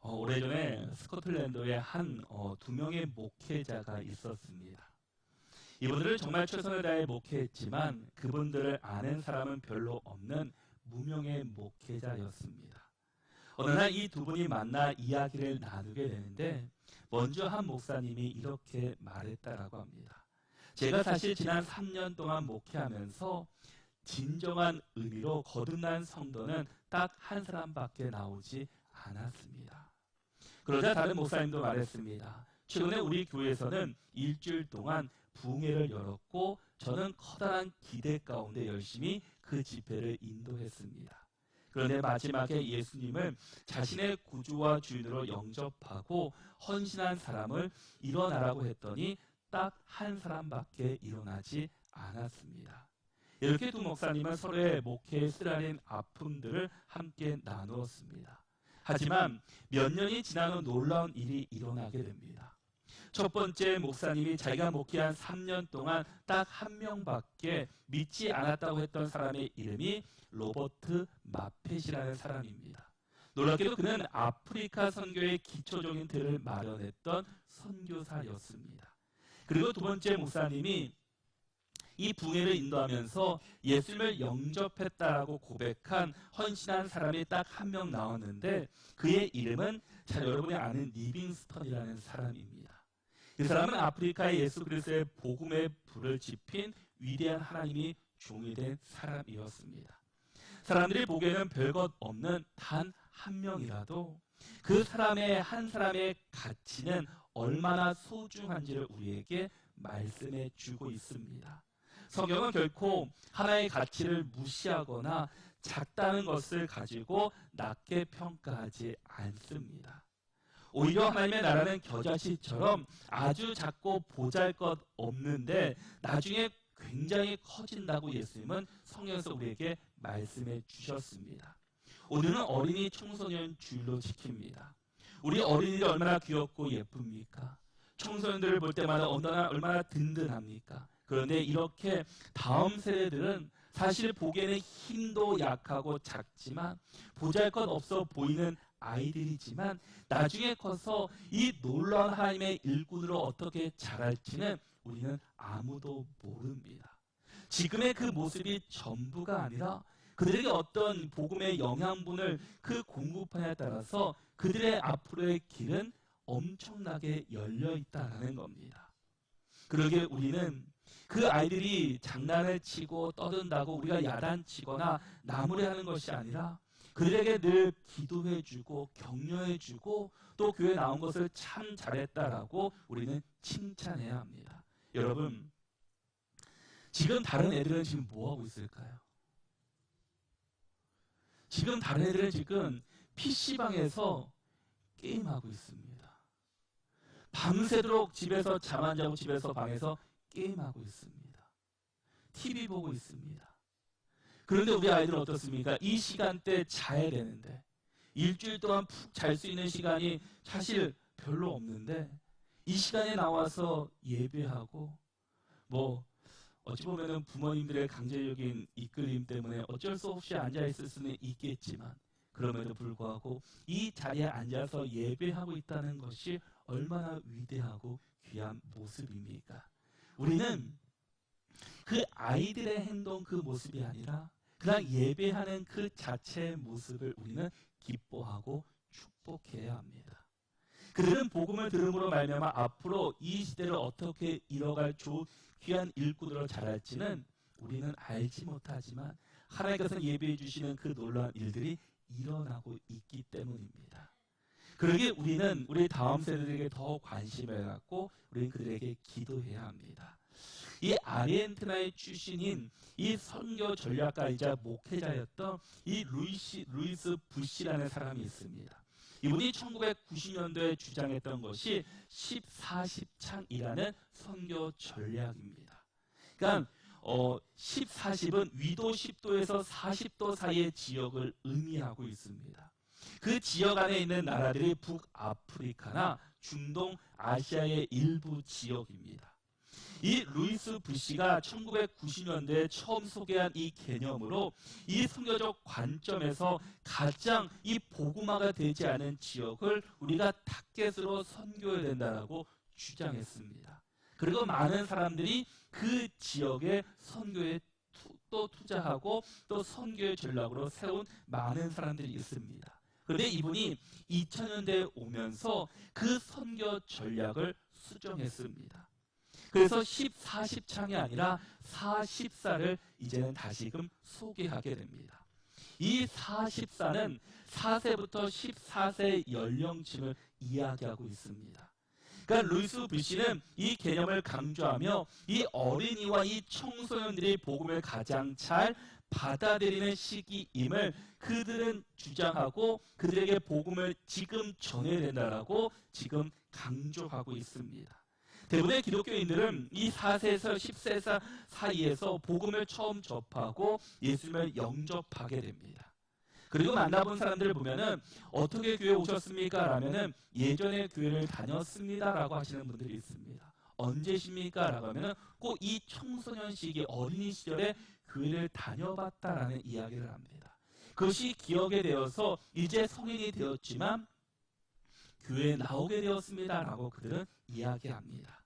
오래전에 스코틀랜드에 두 명의 목회자가 있었습니다. 이분들은 정말 최선을 다해 목회했지만 그분들을 아는 사람은 별로 없는 무명의 목회자였습니다. 어느 날 이 두 분이 만나 이야기를 나누게 되는데 먼저 한 목사님이 이렇게 말했다라고 합니다. 제가 사실 지난 3년 동안 목회하면서 진정한 의미로 거듭난 성도는 딱 한 사람밖에 나오지 않았습니다. 그러자 다른 목사님도 말했습니다. 최근에 우리 교회에서는 일주일 동안 부흥회를 열었고 저는 커다란 기대 가운데 열심히 그 집회를 인도했습니다. 그런데 마지막에 예수님을 자신의 구주와 주인으로 영접하고 헌신한 사람을 일어나라고 했더니 딱 한 사람밖에 일어나지 않았습니다. 이렇게 두 목사님은 서로의 목회에 쓰라린 아픔들을 함께 나누었습니다. 하지만 몇 년이 지난 후 놀라운 일이 일어나게 됩니다. 첫 번째 목사님이 자기가 목회한 3년 동안 딱 한 명밖에 믿지 않았다고 했던 사람의 이름이 로버트 마펫이라는 사람입니다. 놀랍게도 그는 아프리카 선교의 기초적인 틀을 마련했던 선교사였습니다. 그리고 두 번째 목사님이 이 부흥회를 인도하면서 예수님을 영접했다라고 고백한 헌신한 사람이 딱 한 명 나왔는데 그의 이름은 잘 여러분이 아는 리빙스턴이라는 사람입니다. 그 사람은 아프리카의 예수 그리스도의 복음의 불을 지핀 위대한 하나님이 종이 된 사람이었습니다. 사람들이 보기에는 별것 없는 단 한 명이라도 그 사람의 한 사람의 가치는 얼마나 소중한지를 우리에게 말씀해 주고 있습니다. 성경은 결코 하나의 가치를 무시하거나 작다는 것을 가지고 낮게 평가하지 않습니다. 오히려 하나님의 나라는 겨자씨처럼 아주 작고 보잘것 없는데 나중에 굉장히 커진다고 예수님은 성경에서 우리에게 말씀해 주셨습니다. 우리는 어린이 청소년 주일로 지킵니다. 우리 어린이들이 얼마나 귀엽고 예쁩니까? 청소년들을 볼 때마다 얼마나 든든합니까? 그런데 이렇게 다음 세대들은 사실 보기에는 힘도 약하고 작지만 보잘것 없어 보이는 아이들이지만 나중에 커서 이 놀라운 하나님의 일꾼으로 어떻게 자랄지는 우리는 아무도 모릅니다. 지금의 그 모습이 전부가 아니라 그들에게 어떤 복음의 영양분을 그 공급하냐에 따라서 그들의 앞으로의 길은 엄청나게 열려 있다는 겁니다. 그러게 우리는 그 아이들이 장난을 치고 떠든다고 우리가 야단치거나 나무래하는 것이 아니라 그들에게 늘 기도해주고 격려해주고 또 교회에 나온 것을 참 잘했다라고 우리는 칭찬해야 합니다. 여러분, 지금 다른 애들은 지금 뭐하고 있을까요? 지금 다른 애들은 지금 PC방에서 게임하고 있습니다. 밤새도록 집에서 잠 안 자고 집에서 방에서 게임하고 있습니다. TV 보고 있습니다. 그런데 우리 아이들은 어떻습니까? 이 시간대 자야 되는데 일주일 동안 푹 잘 수 있는 시간이 사실 별로 없는데 이 시간에 나와서 예배하고 어찌 보면은 부모님들의 강제적인 이끌림 때문에 어쩔 수 없이 앉아있을 수는 있겠지만 그럼에도 불구하고 이 자리에 앉아서 예배하고 있다는 것이 얼마나 위대하고 귀한 모습입니까? 우리는 그 아이들의 행동 그 모습이 아니라 그냥 예배하는 그 자체의 모습을 우리는 기뻐하고 축복해야 합니다. 그들은 복음을 들음으로 말미암아 앞으로 이 시대를 어떻게 이뤄갈 귀한 일꾼으로 자랄지는 우리는 알지 못하지만 하나님께서 예배해 주시는 그 놀라운 일들이 일어나고 있기 때문입니다. 그러기에 우리는 우리 다음 세대들에게 더 관심을 갖고 우리는 그들에게 기도해야 합니다. 이 아르헨티나의 출신인 이 선교 전략가이자 목회자였던 이 루이스 부시라는 사람이 있습니다. 이분이 1990년도에 주장했던 것이 10-40창이라는 선교 전략입니다. 그러니까 10-40은 위도 10도에서 40도 사이의 지역을 의미하고 있습니다. 그 지역 안에 있는 나라들이 북아프리카나 중동 아시아의 일부 지역입니다. 이 루이스 부시가 1990년대에 처음 소개한 이 개념으로 이 선교적 관점에서 가장 이 복음화가 되지 않은 지역을 우리가 타겟으로 선교해야 된다라고 주장했습니다. 그리고 많은 사람들이 그 지역의 선교에 또 투자하고 또 선교의 전략으로 세운 많은 사람들이 있습니다. 그런데 이분이 2000년대에 오면서 그 선교 전략을 수정했습니다. 그래서 40창이 아니라 44를 이제는 다시금 소개하게 됩니다. 이 44는 4세부터 14세 연령층을 이야기하고 있습니다. 그러니까 루이스 부시는 이 개념을 강조하며 이 어린이와 이 청소년들이 복음을 가장 잘 받아들이는 시기임을 그들은 주장하고 그들에게 복음을 지금 전해야 된다라고 지금 강조하고 있습니다. 대부분의 기독교인들은 이 4세에서 10세 사이에서 복음을 처음 접하고 예수님을 영접하게 됩니다. 그리고 만나본 사람들을 보면은 어떻게 교회 오셨습니까? 라면은 예전에 교회를 다녔습니다 라고 하시는 분들이 있습니다. 언제십니까? 라고 하면은 꼭 이 청소년 시기 어린이 시절에 교회를 다녀봤다라는 이야기를 합니다. 그것이 기억에 되어서 이제 성인이 되었지만 교회에 나오게 되었습니다 라고 그들은 이야기합니다.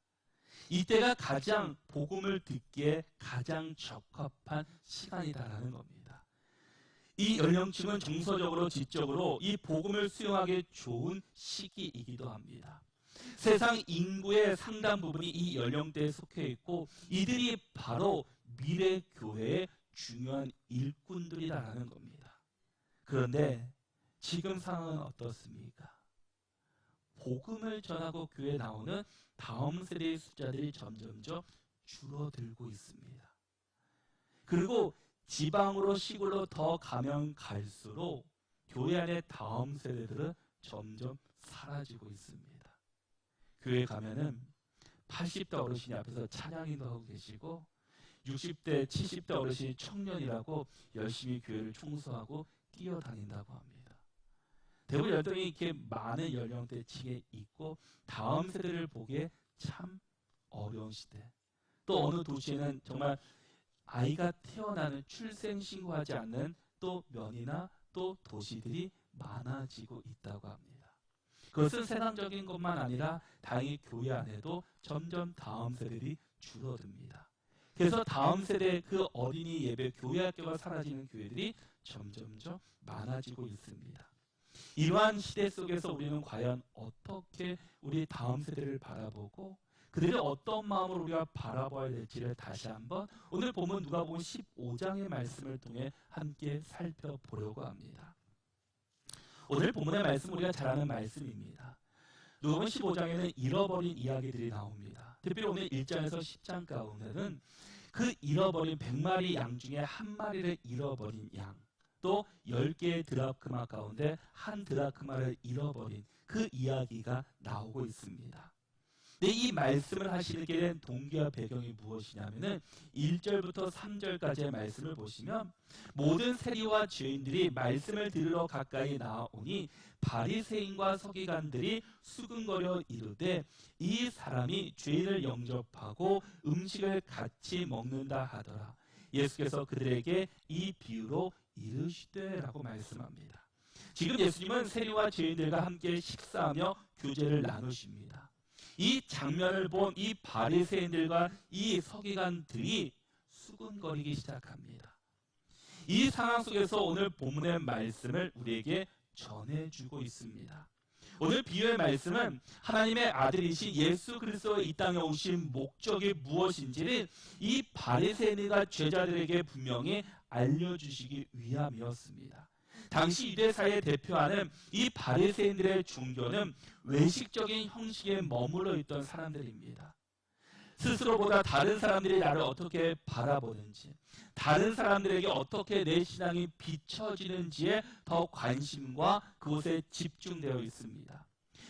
이때가 가장 복음을 듣기에 가장 적합한 시간이다라는 겁니다. 이 연령층은 정서적으로 지적으로 이 복음을 수용하기 좋은 시기이기도 합니다. 세상 인구의 상당 부분이 이 연령대에 속해 있고 이들이 바로 미래 교회의 중요한 일꾼들이라는 겁니다. 그런데 지금 상황은 어떻습니까? 복음을 전하고 교회에 나오는 다음 세대의 숫자들이 점점점 줄어들고 있습니다. 그리고 지방으로 시골로 더 가면 갈수록 교회 안의 다음 세대들은 점점 사라지고 있습니다. 교회 가면은 80대 어르신이 앞에서 찬양인도 하고 계시고 60대, 70대 어르신이 청년이라고 열심히 교회를 청소하고 뛰어다닌다고 합니다. 대부분 열등이 이렇게 많은 연령대층에 있고 다음 세대를 보기에 참 어려운 시대. 또 어느 도시에는 정말 아이가 태어나는 출생신고하지 않는 또 면이나 또 도시들이 많아지고 있다고 합니다. 그것은 세상적인 것만 아니라 다행히 교회 안에도 점점 다음 세대들이 줄어듭니다. 그래서 다음 세대 그 어린이 예배 교회 학교가 사라지는 교회들이 점점점 많아지고 있습니다. 이러한 시대 속에서 우리는 과연 어떻게 우리 다음 세대를 바라보고 그들이 어떤 마음으로 우리가 바라봐야 될지를 다시 한번 오늘 본문 누가복음 15장의 말씀을 통해 함께 살펴보려고 합니다. 오늘 본문의 말씀 우리가 잘 아는 말씀입니다. 누가복음 15장에는 잃어버린 이야기들이 나옵니다. 특별히 오늘 1장에서 10장 가운데는 그 잃어버린 100마리 양 중에 한 마리를 잃어버린 양, 또 10개의 드라크마 가운데 한 드라크마를 잃어버린 그 이야기가 나오고 있습니다. 근데 이 말씀을 하시게 된 동기와 배경이 무엇이냐면은 1절부터 3절까지의 말씀을 보시면 모든 세리와 죄인들이 말씀을 들으러 가까이 나오니 바리새인과 서기관들이 수근거려 이르되 이 사람이 죄인을 영접하고 음식을 같이 먹는다 하더라. 예수께서 그들에게 이 비유로 이르시되라고 말씀합니다. 지금 예수님은 세리와 죄인들과 함께 식사하며 교제를 나누십니다. 이 장면을 본 이 바리새인들과 이 서기관들이 수군거리기 시작합니다. 이 상황 속에서 오늘 본문의 말씀을 우리에게 전해주고 있습니다. 오늘 비유의 말씀은 하나님의 아들이신 예수 그리스도의 이 땅에 오신 목적이 무엇인지를 이 바리새인과 제자들에게 분명히 알려주시기 위함이었습니다. 당시 유대사회에 대표하는 이 바리새인들의 종교는 외식적인 형식에 머물러 있던 사람들입니다. 스스로보다 다른 사람들이 나를 어떻게 바라보는지, 다른 사람들에게 어떻게 내 신앙이 비춰지는지에 더 관심과 그곳에 집중되어 있습니다.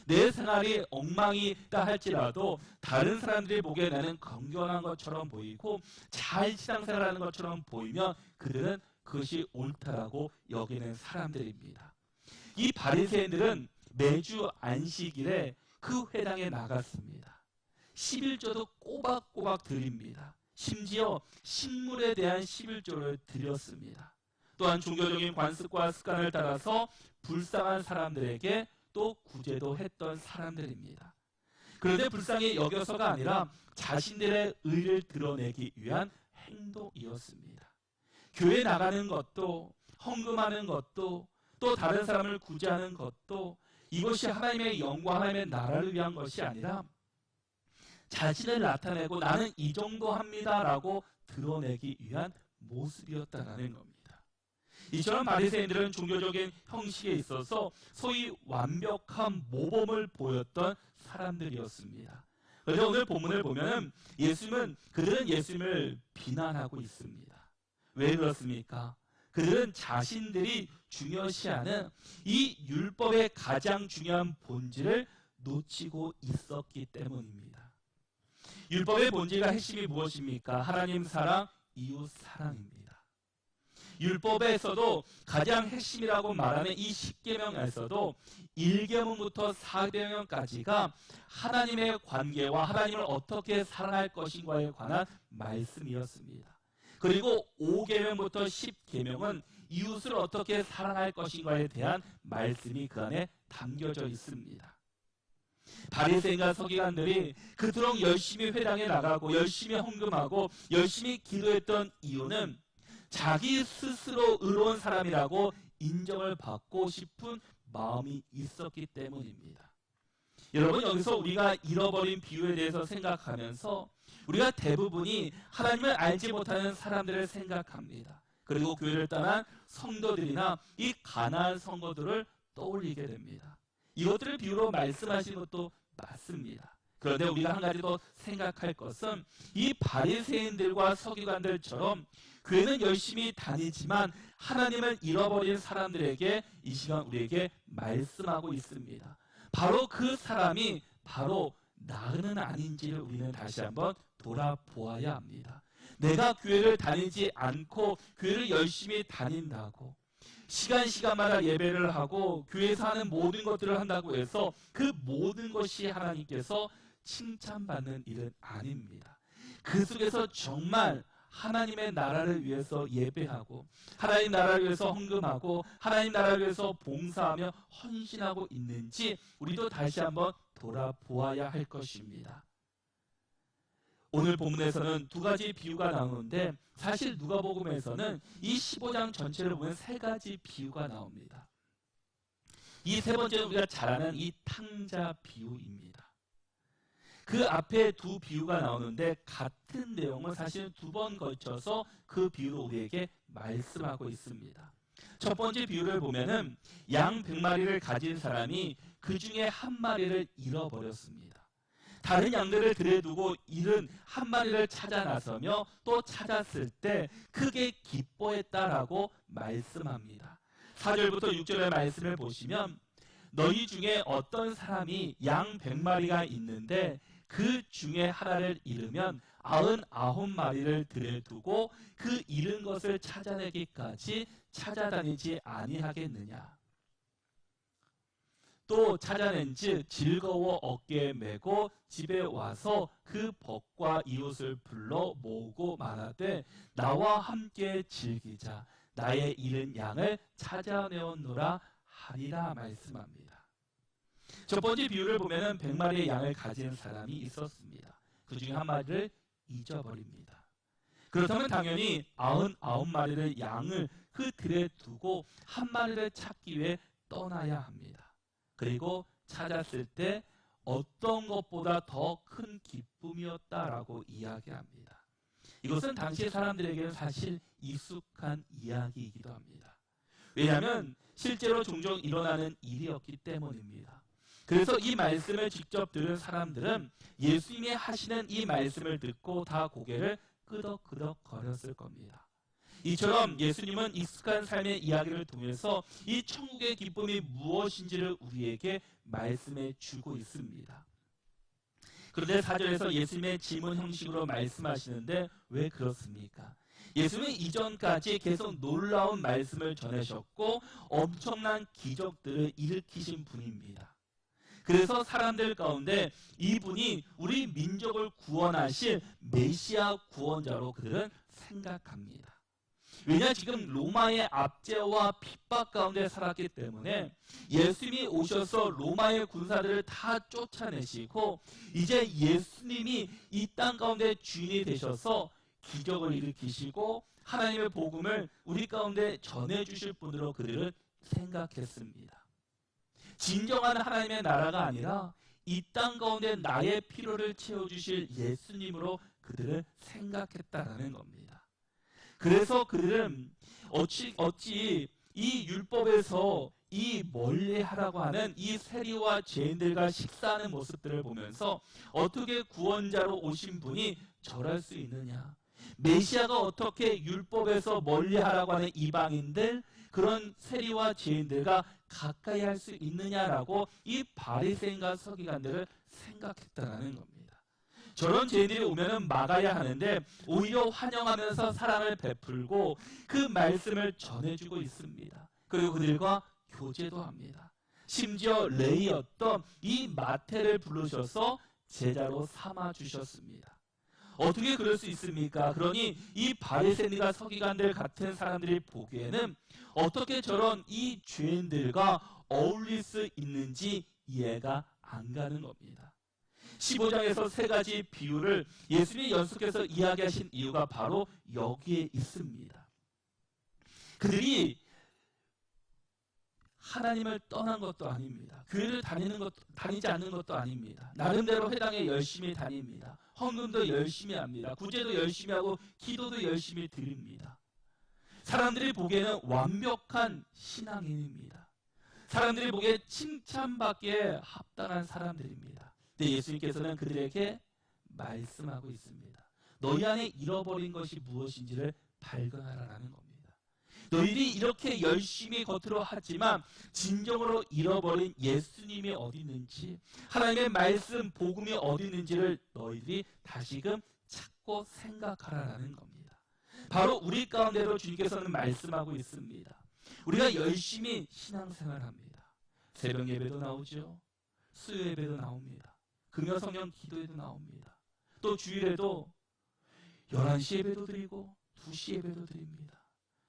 내 생활이 엉망이다 할지라도 다른 사람들이 보기에 나는 건강한 것처럼 보이고 잘 신앙생활하는 것처럼 보이면 그들은 그것이 옳다라고 여기는 사람들입니다. 이 바리새인들은 매주 안식일에 그 회당에 나갔습니다. 11조도 꼬박꼬박 드립니다. 심지어 식물에 대한 11조를 드렸습니다. 또한 종교적인 관습과 습관을 따라서 불쌍한 사람들에게 또 구제도 했던 사람들입니다. 그런데 불쌍히 여겨서가 아니라 자신들의 의를 드러내기 위한 행동이었습니다. 교회 나가는 것도, 헌금하는 것도, 또 다른 사람을 구제하는 것도 이것이 하나님의 영광, 하나님의 나라를 위한 것이 아니라 자신을 나타내고 나는 이 정도 합니다라고 드러내기 위한 모습이었다라는 겁니다. 이처럼 바리새인들은 종교적인 형식에 있어서 소위 완벽한 모범을 보였던 사람들이었습니다. 그런데 오늘 본문을 보면 그들은 예수님을 비난하고 있습니다. 왜 그렇습니까? 그들은 자신들이 중요시하는 이 율법의 가장 중요한 본질을 놓치고 있었기 때문입니다. 율법의 본질과 핵심이 무엇입니까? 하나님 사랑, 이웃 사랑입니다. 율법에서도 가장 핵심이라고 말하는 이 10계명에서도 1계명부터 4계명까지가 하나님의 관계와 하나님을 어떻게 사랑할 것인가에 관한 말씀이었습니다. 그리고 5계명부터 10계명은 이웃을 어떻게 사랑할 것인가에 대한 말씀이 그 안에 담겨져 있습니다. 바리새인과 서기관들이 그토록 열심히 회당에 나가고 열심히 헌금하고 열심히 기도했던 이유는 자기 스스로 의로운 사람이라고 인정을 받고 싶은 마음이 있었기 때문입니다. 여러분, 여기서 우리가 잃어버린 비유에 대해서 생각하면서 우리가 대부분이 하나님을 알지 못하는 사람들을 생각합니다. 그리고 교회를 떠난 성도들이나 이 가나안 성도들을 떠올리게 됩니다. 이것들을 비유로 말씀하신 것도 맞습니다. 그런데 우리가 한 가지 더 생각할 것은 이 바리새인들과 서기관들처럼 교회는 열심히 다니지만 하나님을 잃어버린 사람들에게 이 시간 우리에게 말씀하고 있습니다. 바로 그 사람이 바로 나는 아닌지를 우리는 다시 한번 돌아보아야 합니다. 내가 교회를 다니지 않고 교회를 열심히 다닌다고 시간마다 예배를 하고 교회에서 하는 모든 것들을 한다고 해서 그 모든 것이 하나님께서 칭찬받는 일은 아닙니다. 그 속에서 정말 하나님의 나라를 위해서 예배하고 하나님 나라를 위해서 헌금하고 하나님 나라를 위해서 봉사하며 헌신하고 있는지 우리도 다시 한번 돌아보아야 할 것입니다. 오늘 본문에서는 두 가지 비유가 나오는데 사실 누가복음에서는 이 15장 전체를 보면 세 가지 비유가 나옵니다. 이 세 번째는 우리가 잘 아는 이 탕자 비유입니다. 그 앞에 두 비유가 나오는데 같은 내용을 사실 두 번 걸쳐서 그 비유로 우리에게 말씀하고 있습니다. 첫 번째 비유를 보면은 양 100마리를 가진 사람이 그 중에 한 마리를 잃어버렸습니다. 다른 양들을 들에 두고 잃은 한 마리를 찾아 나서며 또 찾았을 때 크게 기뻐했다라고 말씀합니다. 4절부터 6절의 말씀을 보시면 너희 중에 어떤 사람이 양 100마리가 있는데 그 중에 하나를 잃으면 99마리를 들에 두고 그 잃은 것을 찾아내기까지 찾아다니지 아니하겠느냐. 또 찾아낸즉 즐거워 어깨에 메고 집에 와서 그 벗과 이웃을 불러 모으고 말하되 나와 함께 즐기자 나의 잃은 양을 찾아내었노라 하리라 말씀합니다. 첫 번째 비유를 보면은 100마리의 양을 가진 사람이 있었습니다. 그 중에 한 마리를 잊어버립니다. 그렇다면 당연히 99마리를 양을 그 들에 두고 한 마리를 찾기 위해 떠나야 합니다. 그리고 찾았을 때 어떤 것보다 더 큰 기쁨이었다라고 이야기합니다. 이것은 당시 사람들에게는 사실 익숙한 이야기이기도 합니다. 왜냐하면 실제로 종종 일어나는 일이었기 때문입니다. 그래서 이 말씀을 직접 들은 사람들은 예수님이 하시는 이 말씀을 듣고 다 고개를 끄덕끄덕 거렸을 겁니다. 이처럼 예수님은 익숙한 삶의 이야기를 통해서 이 천국의 기쁨이 무엇인지를 우리에게 말씀해 주고 있습니다. 그런데 4절에서 예수님의 질문 형식으로 말씀하시는데 왜 그렇습니까? 예수님은 이전까지 계속 놀라운 말씀을 전하셨고 엄청난 기적들을 일으키신 분입니다. 그래서 사람들 가운데 이분이 우리 민족을 구원하실 메시아 구원자로 그들은 생각합니다. 왜냐 지금 로마의 압제와 핍박 가운데 살았기 때문에 예수님이 오셔서 로마의 군사들을 다 쫓아내시고 이제 예수님이 이 땅 가운데 주인이 되셔서 기적을 일으키시고 하나님의 복음을 우리 가운데 전해주실 분으로 그들은 생각했습니다. 진정한 하나님의 나라가 아니라 이 땅 가운데 나의 필요를 채워주실 예수님으로 그들은 생각했다라는 겁니다. 그래서 그들은 어찌 이 율법에서 이 멀리하라고 하는 이 세리와 죄인들과 식사하는 모습들을 보면서 어떻게 구원자로 오신 분이 절할 수 있느냐, 메시아가 어떻게 율법에서 멀리하라고 하는 이방인들, 그런 세리와 죄인들과 가까이 할 수 있느냐라고 이 바리새인과 서기관들을 생각했다는 겁니다. 저런 죄인들이 오면은 막아야 하는데 오히려 환영하면서 사랑을 베풀고 그 말씀을 전해주고 있습니다. 그리고 그들과 교제도 합니다. 심지어 레이였던 이 마태를 부르셔서 제자로 삼아 주셨습니다. 어떻게 그럴 수 있습니까? 그러니 이 바리새인과 서기관들 같은 사람들이 보기에는 어떻게 저런 이 죄인들과 어울릴 수 있는지 이해가 안 가는 겁니다. 15장에서 세 가지 비유를 예수님이 연속해서 이야기하신 이유가 바로 여기에 있습니다. 그들이 하나님을 떠난 것도 아닙니다. 교회를 다니지 않는 것도 아닙니다. 나름대로 회당에 열심히 다닙니다. 헌금도 열심히 합니다. 구제도 열심히 하고 기도도 열심히 드립니다. 사람들이 보기에는 완벽한 신앙인입니다. 사람들이 보기에 칭찬받기에 합당한 사람들입니다. 근데 예수님께서는 그들에게 말씀하고 있습니다. 너희 안에 잃어버린 것이 무엇인지를 발견하라는 겁니다. 너희들이 이렇게 열심히 겉으로 하지만 진정으로 잃어버린 예수님이 어디 있는지, 하나님의 말씀, 복음이 어디 있는지를 너희들이 다시금 찾고 생각하라는 겁니다. 바로 우리 가운데로 주님께서는 말씀하고 있습니다. 우리가 열심히 신앙생활합니다. 새벽 예배도 나오죠. 수요 예배도 나옵니다. 금요성령 기도에도 나옵니다. 또 주일에도 11시 예배도 드리고 2시 예배도 드립니다.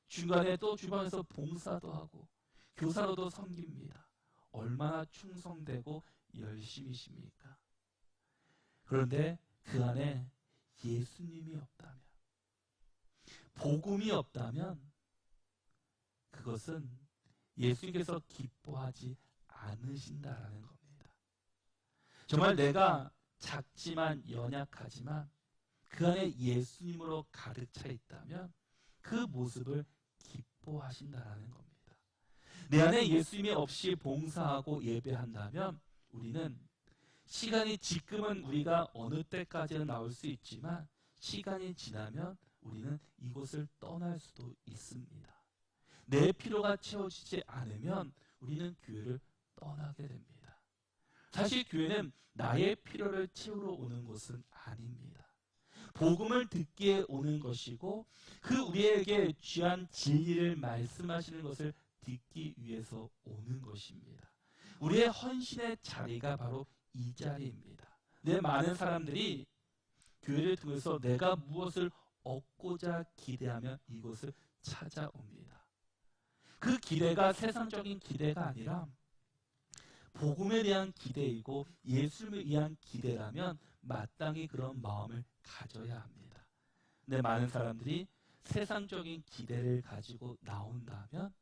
중간에 또 주방에서 봉사도 하고 교사로도 섬깁니다. 얼마나 충성되고 열심히십니까? 그런데 그 안에 예수님이 없다면, 복음이 없다면 그것은 예수님께서 기뻐하지 않으신다라는 겁니다. 정말 내가 작지만 연약하지만 그 안에 예수님으로 가득 차 있다면 그 모습을 기뻐하신다라는 겁니다. 내 안에 예수님이 없이 봉사하고 예배한다면 우리는 시간이, 지금은 우리가 어느 때까지는 나올 수 있지만 시간이 지나면 우리는 이곳을 떠날 수도 있습니다. 내 필요가 채워지지 않으면 우리는 교회를 떠나게 됩니다. 사실 교회는 나의 필요를 채우러 오는 곳은 아닙니다. 복음을 듣기에 오는 것이고 그 우리에게 귀한 진리를 말씀하시는 것을 듣기 위해서 오는 것입니다. 우리의 헌신의 자리가 바로 이 자리입니다. 많은 사람들이 교회를 통해서 내가 무엇을 얻고자 기대하며 이곳을 찾아옵니다. 그 기대가 세상적인 기대가 아니라 복음에 대한 기대이고 예수님에 대한 기대라면 마땅히 그런 마음을 가져야 합니다. 근데 많은 사람들이 세상적인 기대를 가지고 나온다면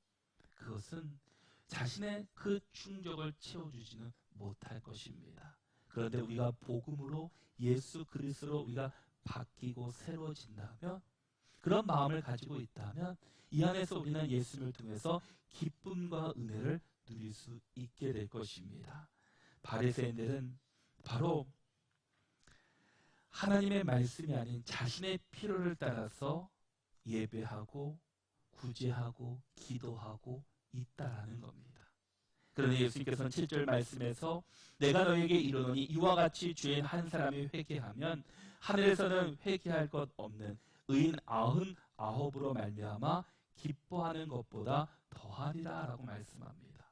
그것은 자신의 그 충족을 채워주지는 못할 것입니다. 그런데 우리가 복음으로 예수 그리스도로 우리가 바뀌고 새로워진다면, 그런 마음을 가지고 있다면 이 안에서 우리는 예수님을 통해서 기쁨과 은혜를 누릴 수 있게 될 것입니다. 바리새인들은 바로 하나님의 말씀이 아닌 자신의 필요를 따라서 예배하고 구제하고 기도하고 있다라는 겁니다. 그런데 예수님께서는 7절 말씀에서 내가 너에게 이르노니 이와 같이 죄인 한 사람이 회개하면 하늘에서는 회개할 것 없는 의인 99으로 말미암아 기뻐하는 것보다 더하리라 라고 말씀합니다.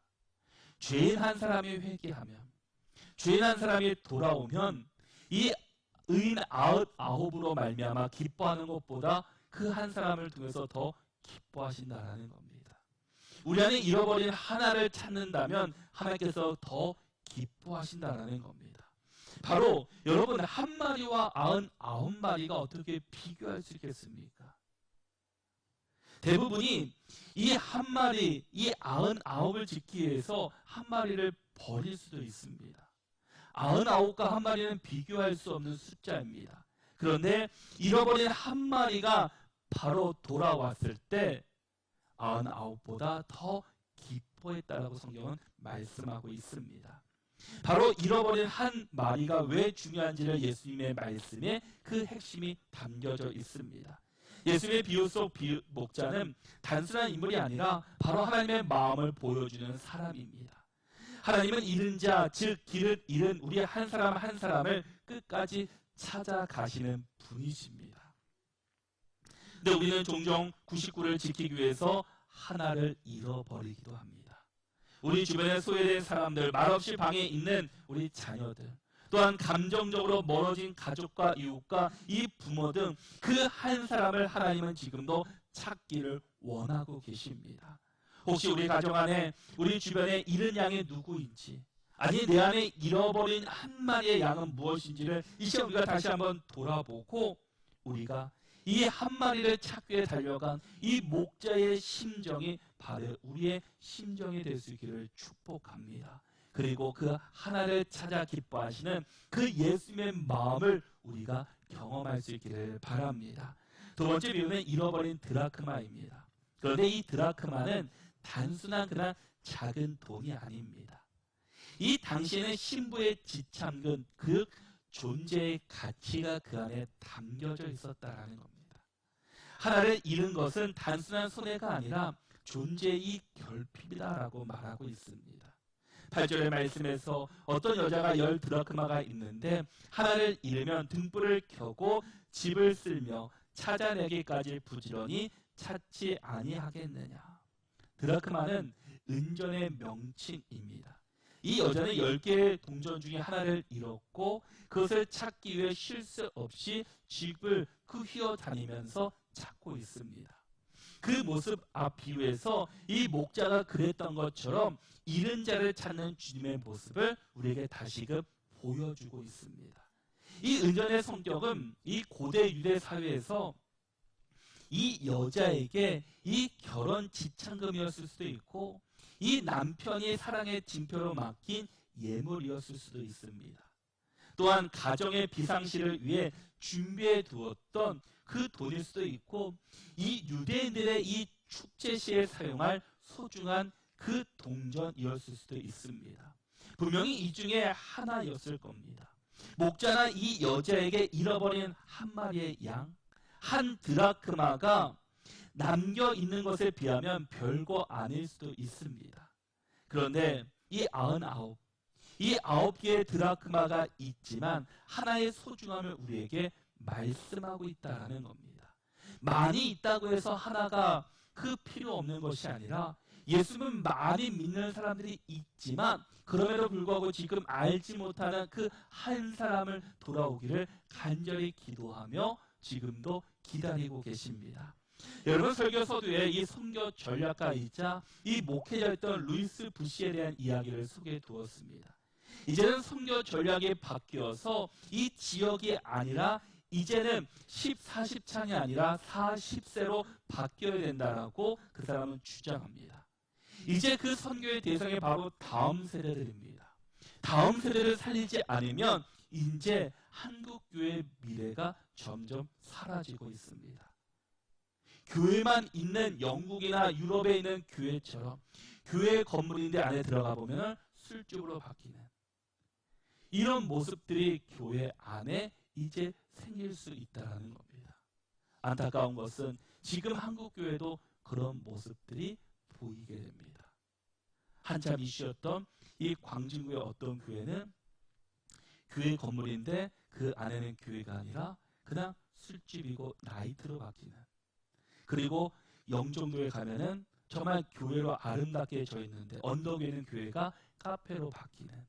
죄인 한 사람이 회개하면, 죄인 한 사람이 돌아오면 이 의인 99으로 말미암아 기뻐하는 것보다 그 한 사람을 통해서 더 기뻐하신다라는 겁니다. 우리 안에 잃어버린 하나를 찾는다면 하나님께서 더 기뻐하신다라는 겁니다. 바로 여러분, 한 마리와 99마리가 어떻게 비교할 수 있겠습니까? 대부분이 이 한 마리, 이 99을 지키기 위해서 한 마리를 버릴 수도 있습니다. 99과 한 마리는 비교할 수 없는 숫자입니다. 그런데 잃어버린 한 마리가 바로 돌아왔을 때 99보다 더 기뻐했다라고 성경은 말씀하고 있습니다. 바로 잃어버린 한 마리가 왜 중요한지를 예수님의 말씀에 그 핵심이 담겨져 있습니다. 예수님의 비유 속 목자는 단순한 인물이 아니라 바로 하나님의 마음을 보여주는 사람입니다. 하나님은 잃은 자, 즉 길을 잃은 우리 한 사람 한 사람을 끝까지 찾아가시는 분이십니다. 근데 우리는 종종 99를 지키기 위해서 하나를 잃어버리기도 합니다. 우리 주변에 소외된 사람들, 말없이 방에 있는 우리 자녀들, 또한 감정적으로 멀어진 가족과 이웃과 이 부모 등 그 한 사람을 하나님은 지금도 찾기를 원하고 계십니다. 혹시 우리 가정 안에, 우리 주변에 잃은 양이 누구인지, 아니 내 안에 잃어버린 한 마리의 양은 무엇인지를 이 시간 우리가 다시 한번 돌아보고 우리가 이 한 마리를 찾기 위해 달려간 이 목자의 심정이 바로 우리의 심정이 될 수 있기를 축복합니다. 그리고 그 하나를 찾아 기뻐하시는 그 예수님의 마음을 우리가 경험할 수 있기를 바랍니다. 두 번째 비유는 잃어버린 드라크마입니다. 그런데 이 드라크마는 단순한 그냥 작은 돈이 아닙니다. 이 당시에는 신부의 지참금, 그 존재의 가치가 그 안에 담겨져 있었다라는 겁니다. 하나를 잃은 것은 단순한 손해가 아니라 존재의 결핍이다라고 말하고 있습니다. 8절의 말씀에서 어떤 여자가 10드라크마가 있는데 하나를 잃으면 등불을 켜고 집을 쓸며 찾아내기까지 부지런히 찾지 아니하겠느냐. 드라크마는 은전의 명칭입니다. 이 여자는 10개의 동전 중에 하나를 잃었고 그것을 찾기 위해 쉴 새 없이 집을 휘어다니면서 찾고 있습니다. 그 모습 앞 비유에서 이 목자가 그랬던 것처럼 잃은 자를 찾는 주님의 모습을 우리에게 다시금 보여주고 있습니다. 이 은전의 성격은 이 고대 유대 사회에서 이 여자에게 이 결혼 지참금이었을 수도 있고 이 남편이 사랑의 징표로 맡긴 예물이었을 수도 있습니다. 또한 가정의 비상시를 위해 준비해 두었던 그 돈일 수도 있고 이 유대인들의 이 축제 시에 사용할 소중한 그 동전이었을 수도 있습니다. 분명히 이 중에 하나였을 겁니다. 목자나 이 여자에게 잃어버린 한 마리의 양, 한 드라크마가 남겨 있는 것에 비하면 별거 아닐 수도 있습니다. 그런데 이 99, 이 9개의 드라크마가 있지만 하나의 소중함을 우리에게 말씀하고 있다는 겁니다. 많이 있다고 해서 하나가 그 필요 없는 것이 아니라 예수는 많이 믿는 사람들이 있지만 그럼에도 불구하고 지금 알지 못하는 그 한 사람을 돌아오기를 간절히 기도하며 지금도 기다리고 계십니다. 여러분, 설교 서두에 이 선교 전략가이자 이 목회자였던 루이스 부시에 대한 이야기를 소개해 두었습니다. 이제는 선교 전략이 바뀌어서 이 지역이 아니라 이제는 10, 40창이 아니라 40세로 바뀌어야 된다라고 그 사람은 주장합니다. 이제 그 선교의 대상이 바로 다음 세대들입니다. 다음 세대를 살리지 않으면 이제 한국교회의 미래가 점점 사라지고 있습니다. 교회만 있는 영국이나 유럽에 있는 교회처럼 교회 건물인데 안에 들어가 보면 술집으로 바뀌는 이런 모습들이 교회 안에 이제 생길 수 있다는 겁니다. 안타까운 것은 지금 한국교회도 그런 모습들이 보이게 됩니다. 한참 이슈였던 이 광진구의 어떤 교회는 교회 건물인데 그 안에는 교회가 아니라 그냥 술집이고 나이트로 바뀌는, 그리고 영종도에 가면은 정말 교회로 아름답게 져 있는데 언덕에 있는 교회가 카페로 바뀌는,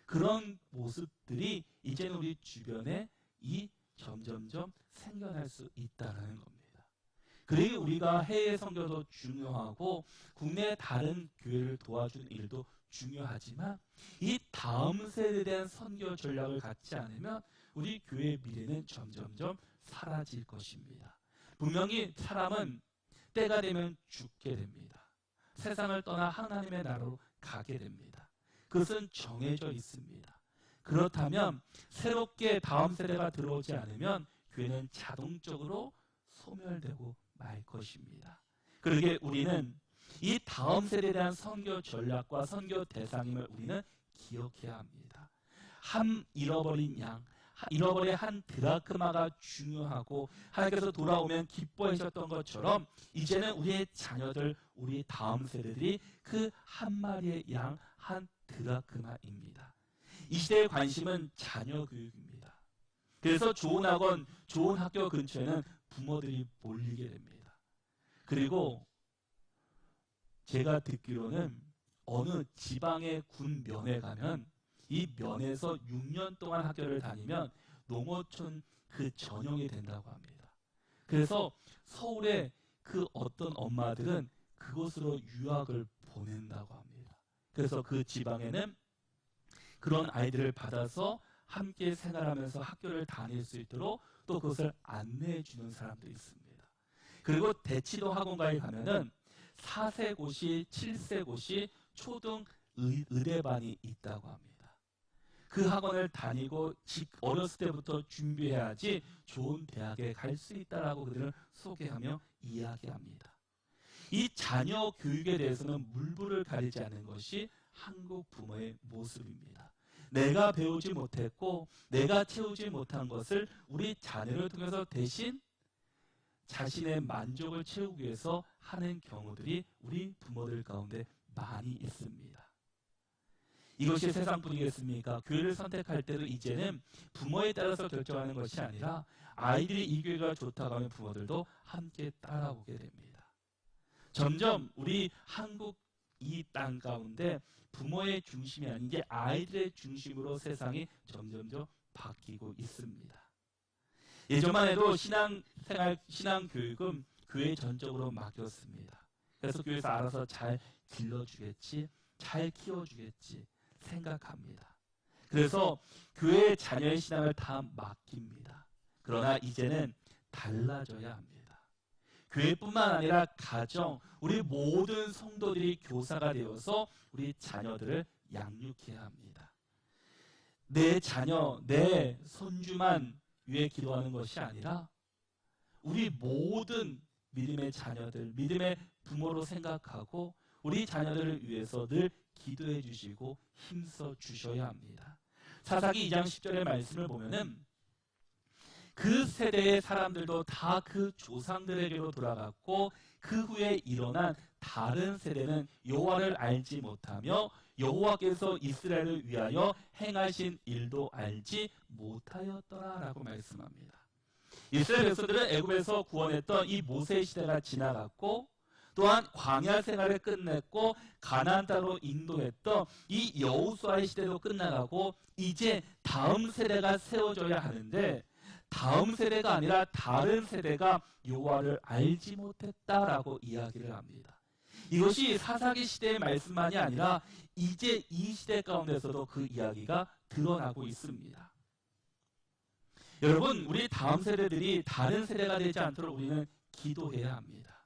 그런 모습들이 이제는 우리 주변에 점점점 생겨날 수 있다는 겁니다. 그리고 우리가 해외 선교도 중요하고 국내 다른 교회를 도와주는 일도 중요하지만 이 다음 세대에 대한 선교 전략을 갖지 않으면 우리 교회의 미래는 점점점 사라질 것입니다. 분명히 사람은 때가 되면 죽게 됩니다. 세상을 떠나 하나님의 나라로 가게 됩니다. 그것은 정해져 있습니다. 그렇다면 새롭게 다음 세대가 들어오지 않으면 교회는 자동적으로 소멸되고 말 것입니다. 그러기에 우리는 이 다음 세대에 대한 선교 전략과 선교 대상임을 우리는 기억해야 합니다. 한 잃어버린 한 드라크마가 중요하고 하나님께서 돌아오면 기뻐하셨던 것처럼 이제는 우리의 자녀들, 우리 다음 세대들이 그 한 마리의 양, 한 드라크마입니다. 이 시대의 관심은 자녀 교육입니다. 그래서 좋은 학원, 좋은 학교 근처에는 부모들이 몰리게 됩니다. 그리고 제가 듣기로는 어느 지방의 군 면에 가면 이 면에서 6년 동안 학교를 다니면 농어촌 그 전형이 된다고 합니다. 그래서 서울의 그 어떤 엄마들은 그곳으로 유학을 보낸다고 합니다. 그래서 그 지방에는 그런 아이들을 받아서 함께 생활하면서 학교를 다닐 수 있도록 또 그것을 안내해 주는 사람도 있습니다. 그리고 대치도 학원가에 가면은 4세 고시, 7세 고시, 초등 의대반이 있다고 합니다. 그 학원을 다니고 어렸을 때부터 준비해야지 좋은 대학에 갈 수 있다라고 그들을 소개하며 이야기합니다. 이 자녀 교육에 대해서는 물불을 가리지 않는 것이 한국 부모의 모습입니다. 내가 배우지 못했고 내가 채우지 못한 것을 우리 자녀를 통해서 대신 자신의 만족을 채우기 위해서 하는 경우들이 우리 부모들 가운데 많이 있습니다. 이것이 세상 분위기겠습니까? 교회를 선택할 때도 이제는 부모에 따라서 결정하는 것이 아니라 아이들이 이 교회가 좋다고 하면 부모들도 함께 따라오게 됩니다. 점점 우리 한국 이 땅 가운데 부모의 중심이 아닌 이제 아이들의 중심으로 세상이 점점점 바뀌고 있습니다. 예전만 해도 신앙생활, 신앙교육은 교회 전적으로 맡겼습니다. 그래서 교회에서 알아서 잘 길러주겠지, 잘 키워주겠지 생각합니다. 그래서 교회 자녀의 신앙을 다 맡깁니다. 그러나 이제는 달라져야 합니다. 교회뿐만 아니라 가정, 우리 모든 성도들이 교사가 되어서 우리 자녀들을 양육해야 합니다. 내 자녀, 내 손주만 위해 기도하는 것이 아니라 우리 모든 믿음의 자녀들, 믿음의 부모로 생각하고 우리 자녀들을 위해서 늘 기도해 주시고 힘써 주셔야 합니다. 사사기 2장 10절의 말씀을 보면은 그 세대의 사람들도 다 그 조상들에게로 돌아갔고 그 후에 일어난 다른 세대는 여호와를 알지 못하며 여호와께서 이스라엘을 위하여 행하신 일도 알지 못하였더라라고 말씀합니다. 이스라엘 백성들은 애굽에서 구원했던 이 모세 시대가 지나갔고 또한 광야 생활을 끝냈고 가나안 땅으로 인도했던 이 여호수아의 시대도 끝나가고 이제 다음 세대가 세워져야 하는데 다음 세대가 아니라 다른 세대가 여호와를 알지 못했다라고 이야기를 합니다. 이것이 사사기 시대의 말씀만이 아니라 이제 이 시대 가운데서도 그 이야기가 드러나고 있습니다. 여러분, 우리 다음 세대들이 다른 세대가 되지 않도록 우리는 기도해야 합니다.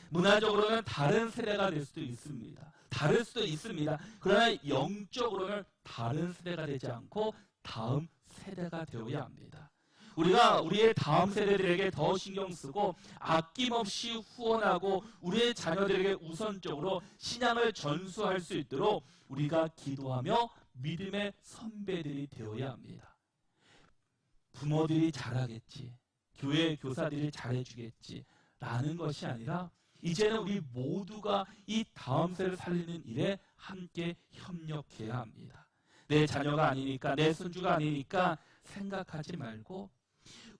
문화적으로는 다른 세대가 될 수도 있습니다. 다를 수도 있습니다. 그러나 영적으로는 다른 세대가 되지 않고 다음 세대가 되어야 합니다. 우리가 우리의 다음 세대들에게 더 신경 쓰고 아낌없이 후원하고 우리의 자녀들에게 우선적으로 신앙을 전수할 수 있도록 우리가 기도하며 믿음의 선배들이 되어야 합니다. 부모들이 잘하겠지, 교회 교사들이 잘해주겠지 라는 것이 아니라 이제는 우리 모두가 이 다음 세대를 살리는 일에 함께 협력해야 합니다. 내 자녀가 아니니까, 내 손주가 아니니까 생각하지 말고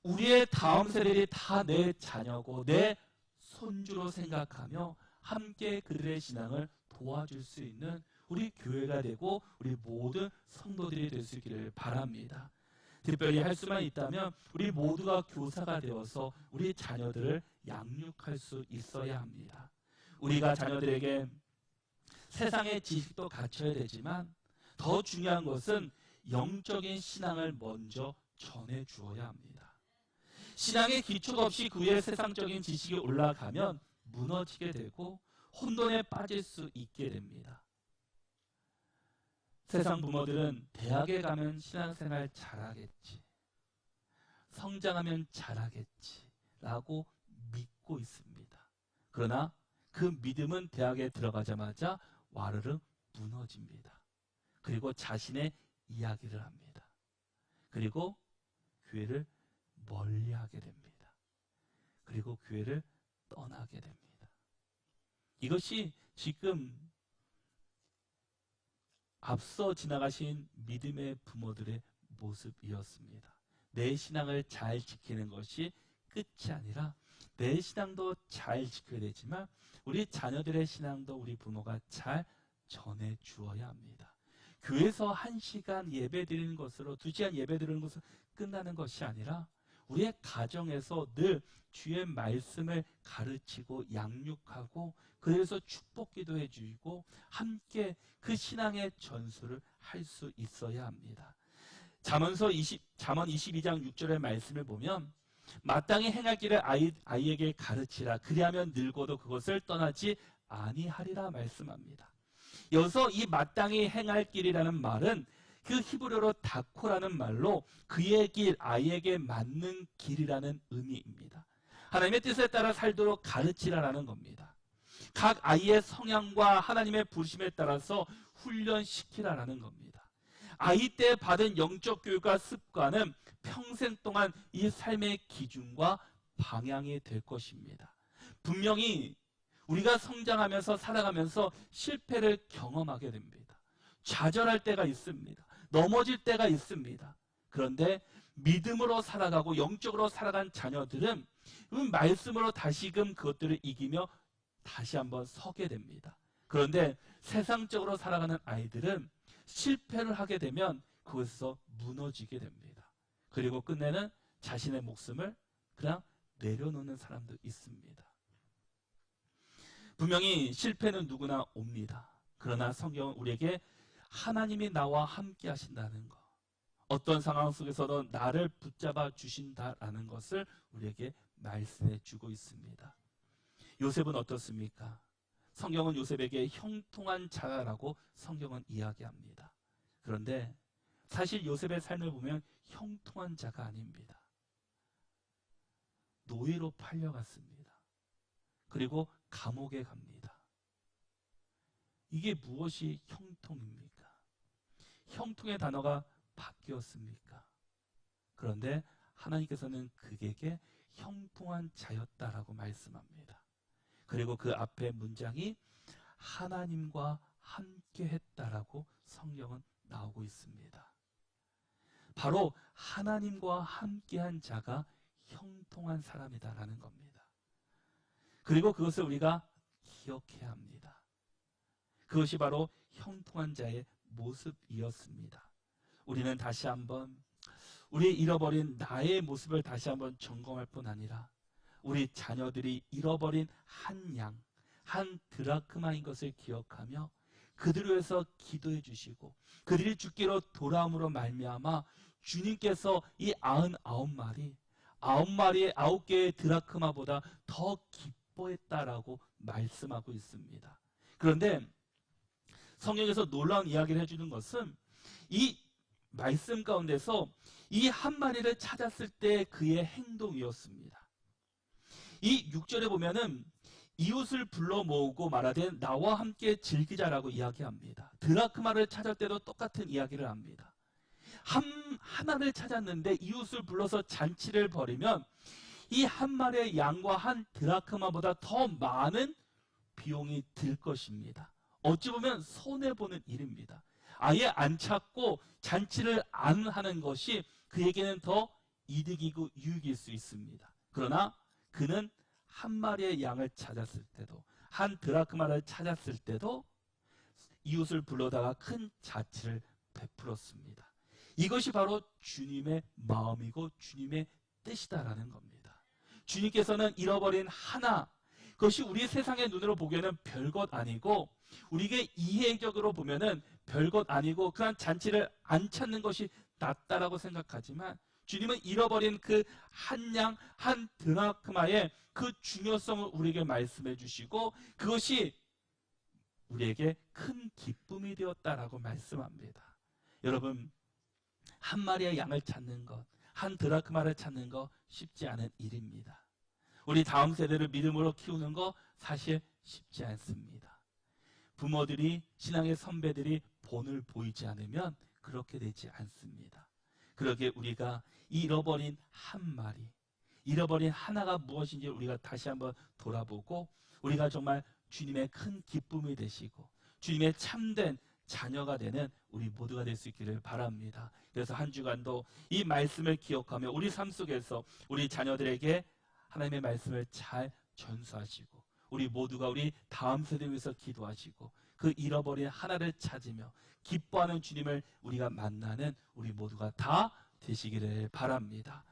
우리의 다음 세대들이 다 내 자녀고 내 손주로 생각하며 함께 그들의 신앙을 도와줄 수 있는 우리 교회가 되고 우리 모든 성도들이 될 수 있기를 바랍니다. 특별히 할 수만 있다면 우리 모두가 교사가 되어서 우리 자녀들을 양육할 수 있어야 합니다. 우리가 자녀들에게 세상의 지식도 갖춰야 되지만 더 중요한 것은 영적인 신앙을 먼저 전해 주어야 합니다. 신앙의 기초가 없이 그 위에 세상적인 지식이 올라가면 무너지게 되고 혼돈에 빠질 수 있게 됩니다. 세상 부모들은 대학에 가면 신앙생활 잘하겠지, 성장하면 잘하겠지 라고 믿고 있습니다. 그러나 그 믿음은 대학에 들어가자마자 와르르 무너집니다. 그리고 자신의 이야기를 합니다. 그리고 교회를 멀리하게 됩니다. 그리고 교회를 떠나게 됩니다. 이것이 지금 앞서 지나가신 믿음의 부모들의 모습이었습니다. 내 신앙을 잘 지키는 것이 끝이 아니라 내 신앙도 잘 지켜야 되지만 우리 자녀들의 신앙도 우리 부모가 잘 전해 주어야 합니다. 교회에서 1시간 예배 드리는 것으로 2시간 예배 드리는 것으로 끝나는 것이 아니라 우리의 가정에서 늘 주의 말씀을 가르치고 양육하고 그래서 축복기도 해주고 함께 그 신앙의 전수를 할 수 있어야 합니다. 잠언 22장 6절의 말씀을 보면 마땅히 행할 길을 아이에게 가르치라. 그리하면 늙어도 그것을 떠나지 아니하리라 말씀합니다. 여기서 이 마땅히 행할 길이라는 말은 그 히브리어로 다코라는 말로 그의 길, 아이에게 맞는 길이라는 의미입니다. 하나님의 뜻에 따라 살도록 가르치라라는 겁니다. 각 아이의 성향과 하나님의 부르심에 따라서 훈련시키라라는 겁니다. 아이 때 받은 영적 교육과 습관은 평생 동안 이 삶의 기준과 방향이 될 것입니다. 분명히 우리가 성장하면서 살아가면서 실패를 경험하게 됩니다. 좌절할 때가 있습니다. 넘어질 때가 있습니다. 그런데 믿음으로 살아가고 영적으로 살아간 자녀들은 말씀으로 다시금 그것들을 이기며 다시 한번 서게 됩니다. 그런데 세상적으로 살아가는 아이들은 실패를 하게 되면 그것에서 무너지게 됩니다. 그리고 끝내는 자신의 목숨을 그냥 내려놓는 사람도 있습니다. 분명히 실패는 누구나 옵니다. 그러나 성경은 우리에게 하나님이 나와 함께 하신다는 것, 어떤 상황 속에서도 나를 붙잡아 주신다라는 것을 우리에게 말씀해 주고 있습니다. 요셉은 어떻습니까? 성경은 요셉에게 형통한 자라고 성경은 이야기합니다. 그런데 사실 요셉의 삶을 보면 형통한 자가 아닙니다. 노예로 팔려갔습니다. 그리고 감옥에 갑니다. 이게 무엇이 형통입니까? 형통의 단어가 바뀌었습니까? 그런데 하나님께서는 그에게 형통한 자였다라고 말씀합니다. 그리고 그 앞에 문장이 하나님과 함께 했다라고 성경은 나오고 있습니다. 바로 하나님과 함께한 자가 형통한 사람이다라는 겁니다. 그리고 그것을 우리가 기억해야 합니다. 그것이 바로 형통한 자의 모습이었습니다. 우리는 다시 한번 우리 잃어버린 나의 모습을 다시 한번 점검할 뿐 아니라 우리 자녀들이 잃어버린 한 양, 한 드라크마인 것을 기억하며 그들을 위해서 기도해 주시고 그들이 주께로 돌아옴으로 말미암아 주님께서 이 99마리의 9개의 드라크마보다 더 기뻐했다라고 말씀하고 있습니다. 그런데 성경에서 놀라운 이야기를 해주는 것은 이 말씀 가운데서 이 한 마리를 찾았을 때 그의 행동이었습니다. 이 6절에 보면은 이웃을 불러 모으고 말하되 나와 함께 즐기자라고 이야기합니다. 드라크마를 찾을 때도 똑같은 이야기를 합니다. 하나를 찾았는데 이웃을 불러서 잔치를 벌이면 이 한 마리의 양과 한 드라크마보다 더 많은 비용이 들 것입니다. 어찌 보면 손해보는 일입니다. 아예 안 찾고 잔치를 안 하는 것이 그에게는 더 이득이고 유익일 수 있습니다. 그러나 그는 한 마리의 양을 찾았을 때도 한 드라크마를 찾았을 때도 이웃을 불러다가 큰 자치를 베풀었습니다. 이것이 바로 주님의 마음이고 주님의 뜻이다라는 겁니다. 주님께서는 잃어버린 하나, 그것이 우리 세상의 눈으로 보기에는 별것 아니고 우리에게 이해적으로 보면은 별것 아니고 그런 잔치를 안 찾는 것이 낫다라고 생각하지만 주님은 잃어버린 그 한 양, 한 드라크마의 그 중요성을 우리에게 말씀해 주시고 그것이 우리에게 큰 기쁨이 되었다라고 말씀합니다. 여러분, 한 마리의 양을 찾는 것, 한 드라크마를 찾는 것 쉽지 않은 일입니다. 우리 다음 세대를 믿음으로 키우는 거 사실 쉽지 않습니다. 부모들이, 신앙의 선배들이 본을 보이지 않으면 그렇게 되지 않습니다. 그러기에 우리가 잃어버린 한 마리, 잃어버린 하나가 무엇인지 우리가 다시 한번 돌아보고 우리가 정말 주님의 큰 기쁨이 되시고 주님의 참된 자녀가 되는 우리 모두가 될 수 있기를 바랍니다. 그래서 한 주간도 이 말씀을 기억하며 우리 삶 속에서 우리 자녀들에게 하나님의 말씀을 잘 전수하시고 우리 모두가 우리 다음 세대를 위해서 기도하시고 그 잃어버린 하나를 찾으며 기뻐하는 주님을 우리가 만나는 우리 모두가 다 되시기를 바랍니다.